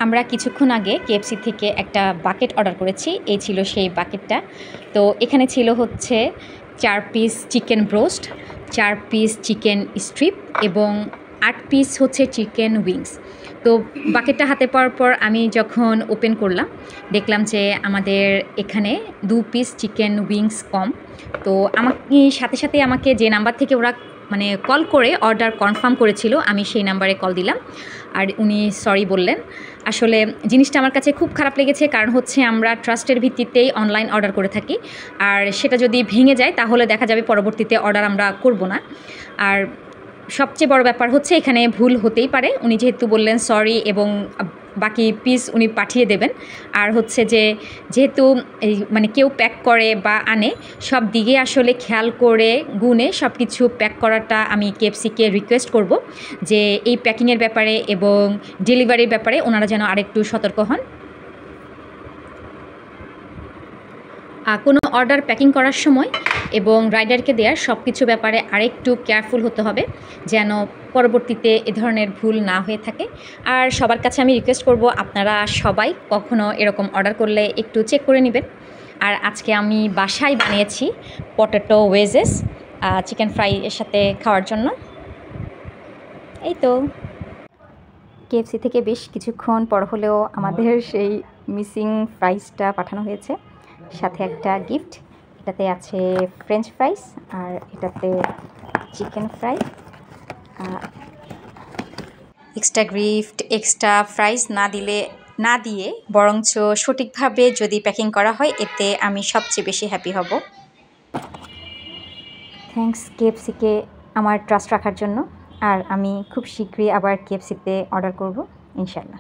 আমরা কিছুক্ষণ আগে কেএফসি থেকে একটা বাকেট অর্ডার করেছি। এই ছিল সেই বাকেটটা। তো এখানে ছিল হচ্ছে 4 piece chicken broast, 4 piece chicken strip এবং 8 পিস হচ্ছে চিকেন উইংস। তো বাকেটটা হাতে পাওয়ার পর আমি যখন ওপেন করলাম, দেখলাম যে আমাদের এখানে 2 পিস চিকেন উইংস কম। তো আমাকে সাথে সাথে আমাকে যে নাম্বার থেকে ওরা মানে কল করে অর্ডার কনফার্ম করেছিল, আমি সেই নাম্বারে কল দিলাম। আর উনি সরি বললেন। আসলে জিনিসটা আমার কাছে খুব খারাপ লেগেছে, কারণ হচ্ছে আমরা ট্রাস্টের ভিত্তিতেই অনলাইন অর্ডার করে থাকি। আর সেটা যদি ভেঙে যায় তাহলে দেখা যাবে পরবর্তীতে অর্ডার আমরা করব না। আর সবচেয়ে বড় ব্যাপার হচ্ছে এখানে ভুল হতেই পারে। উনি যেহেতু বললেন সরি এবং বাকি পিস উনি পাঠিয়ে দেবেন। আর হচ্ছে যে যেহেতু এই মানে কেউ প্যাক করে বা আনে, সব দিকে আসলে খেয়াল করে গুনে সব কিছু প্যাক করাটা আমি কেএফসিকে রিকোয়েস্ট করব যে এই প্যাকিংয়ের ব্যাপারে এবং ডেলিভারির ব্যাপারে ওনারা যেন আরেকটু সতর্ক হন। কোনো অর্ডার প্যাকিং করার সময় এবং রাইডারকে দেওয়ার সব কিছু ব্যাপারে আরেকটু কেয়ারফুল হতে হবে, যেন পরবর্তীতে এ ধরনের ভুল না হয়ে থাকে। আর সবার কাছে আমি রিকোয়েস্ট করব, আপনারা সবাই কখনও এরকম অর্ডার করলে একটু চেক করে নেবেন। আর আজকে আমি বাসায় বানিয়েছি পটেটো ওয়েজেস চিকেন ফ্রাই এর সাথে খাওয়ার জন্য। এই তো কেএফসি থেকে বেশ কিছুক্ষণ পর হলেও আমাদের সেই মিসিং ফ্রাইসটা পাঠানো হয়েছে, সাথে একটা গিফট। এটাতে আছে ফ্রেঞ্চ ফ্রাইস আর এটাতে chicken fry. Extra gift, extra fries না দিয়ে বরঞ্চ সঠিকভাবে যদি প্যাকিং করা হয়, এতে আমি সবচেয়ে বেশি হ্যাপি হব। থ্যাঙ্কস কেএফসিকে আমার ট্রাস্ট রাখার জন্য। আর আমি খুব শীঘ্রই আবার কেএফসিতে অর্ডার করব ইনশাল্লাহ।